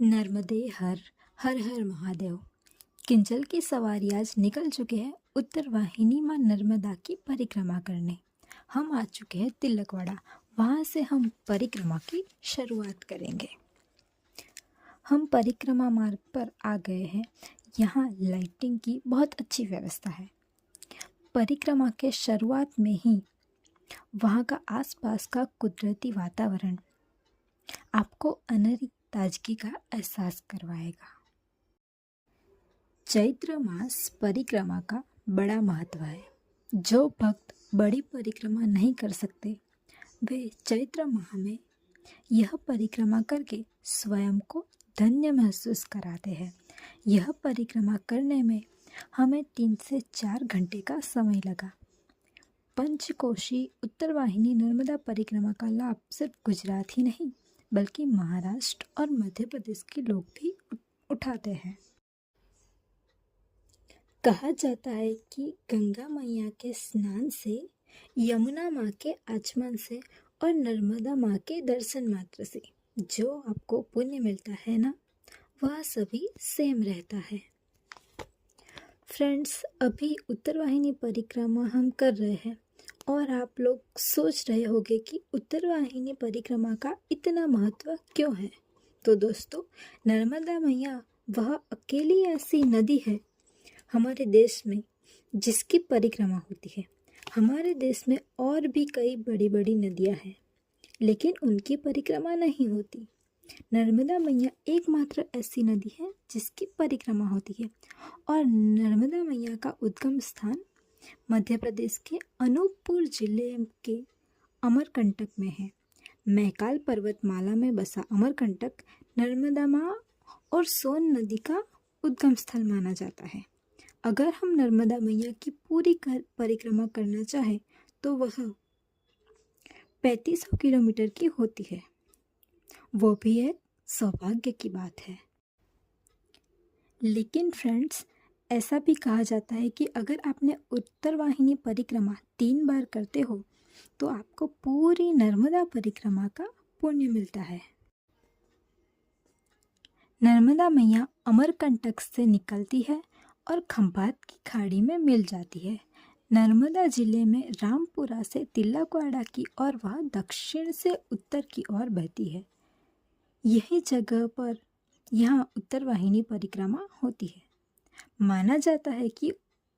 नर्मदे हर हर हर महादेव। किंजल की सवारी आज निकल चुके हैं उत्तर वाहिनी माँ नर्मदा की परिक्रमा करने। हम आ चुके हैं तिलकवाड़ा, वहाँ से हम परिक्रमा की शुरुआत करेंगे। हम परिक्रमा मार्ग पर आ गए हैं। यहाँ लाइटिंग की बहुत अच्छी व्यवस्था है। परिक्रमा के शुरुआत में ही वहाँ का आसपास का कुदरती वातावरण आपको अनहद ताजगी का एहसास करवाएगा। चैत्र मास परिक्रमा का बड़ा महत्व है। जो भक्त बड़ी परिक्रमा नहीं कर सकते वे चैत्र माह में यह परिक्रमा करके स्वयं को धन्य महसूस कराते हैं। यह परिक्रमा करने में हमें 3 से 4 घंटे का समय लगा। पंचकोशी उत्तर वाहिनी नर्मदा परिक्रमा का लाभ सिर्फ गुजरात ही नहीं बल्कि महाराष्ट्र और मध्य प्रदेश के लोग भी उठाते हैं। कहा जाता है कि गंगा मैया के स्नान से, यमुना माँ के आचमन से और नर्मदा माँ के दर्शन मात्र से जो आपको पुण्य मिलता है ना, वह सभी सेम रहता है। फ्रेंड्स, अभी उत्तर वाहिनी परिक्रमा हम कर रहे हैं और आप लोग सोच रहे होंगे कि उत्तर वाहिनी परिक्रमा का इतना महत्व क्यों है। तो दोस्तों, नर्मदा मैया वह अकेली ऐसी नदी है हमारे देश में जिसकी परिक्रमा होती है। हमारे देश में और भी कई बड़ी बड़ी नदियां हैं लेकिन उनकी परिक्रमा नहीं होती। नर्मदा मैया एकमात्र ऐसी नदी है जिसकी परिक्रमा होती है और नर्मदा मैया का उद्गम स्थान मध्य प्रदेश के अनूपपुर जिले के अमरकंटक में है। मैकाल पर्वतमाला में बसा अमरकंटक नर्मदा माँ और सोन नदी का उद्गम स्थल माना जाता है। अगर हम नर्मदा मैया की पूरी परिक्रमा करना चाहें तो वह 3500 किलोमीटर की होती है। वो भी एक सौभाग्य की बात है। लेकिन फ्रेंड्स, ऐसा भी कहा जाता है कि अगर आपने उत्तर वाहिनी परिक्रमा 3 बार करते हो तो आपको पूरी नर्मदा परिक्रमा का पुण्य मिलता है। नर्मदा मैया अमरकंटक से निकलती है और खंभात की खाड़ी में मिल जाती है। नर्मदा जिले में रामपुरा से तिलकवाड़ा की ओर वह दक्षिण से उत्तर की ओर बहती है। यही जगह पर यहाँ उत्तर वाहिनी परिक्रमा होती है। माना जाता है कि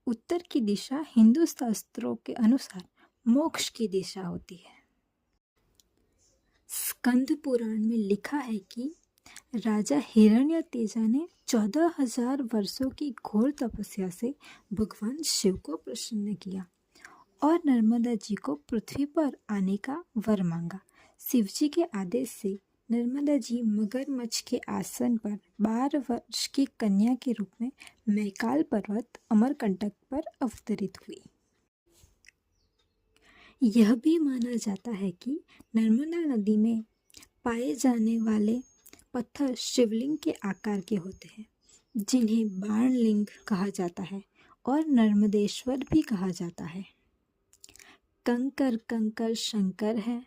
उत्तर की दिशा हिंदू शास्त्रों के अनुसार मोक्ष की दिशा होती है। स्कंद पुराण में लिखा है कि राजा हिरण्यतेजा ने 14,000 वर्षों की घोर तपस्या से भगवान शिव को प्रसन्न किया और नर्मदा जी को पृथ्वी पर आने का वर मांगा। शिव जी के आदेश से नर्मदा जी मगरमच्छ के आसन पर 12 वर्ष की कन्या के रूप में मैकाल पर्वत अमरकंटक पर अवतरित हुई। यह भी माना जाता है कि नर्मदा नदी में पाए जाने वाले पत्थर शिवलिंग के आकार के होते हैं जिन्हें बाणलिंग कहा जाता है और नर्मदेश्वर भी कहा जाता है। कंकर कंकर शंकर है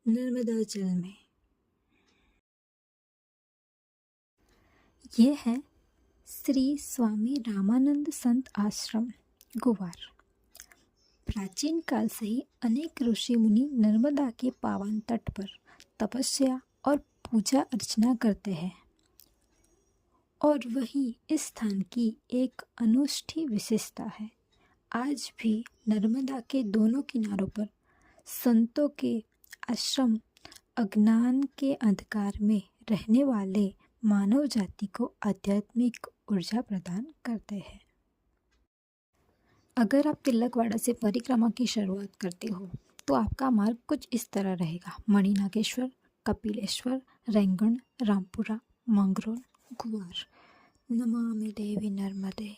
नर्मदा जल में। ये है श्री स्वामी रामानंद संत आश्रम गोवार। प्राचीन काल से ही अनेक ऋषि मुनि नर्मदा के पावन तट पर तपस्या और पूजा अर्चना करते हैं और वही इस स्थान की एक अनूठी विशेषता है। आज भी नर्मदा के दोनों किनारों पर संतों के आश्रम अज्ञान के अंधकार में रहने वाले मानव जाति को आध्यात्मिक ऊर्जा प्रदान करते हैं। अगर आप तिलकवाड़ा से परिक्रमा की शुरुआत करते हो तो आपका मार्ग कुछ इस तरह रहेगा। मणिनागेश्वर, कपिलेश्वर, रैंगण, रामपुरा, मंगरोल, गुवार। नमामि देवी नर्मदे।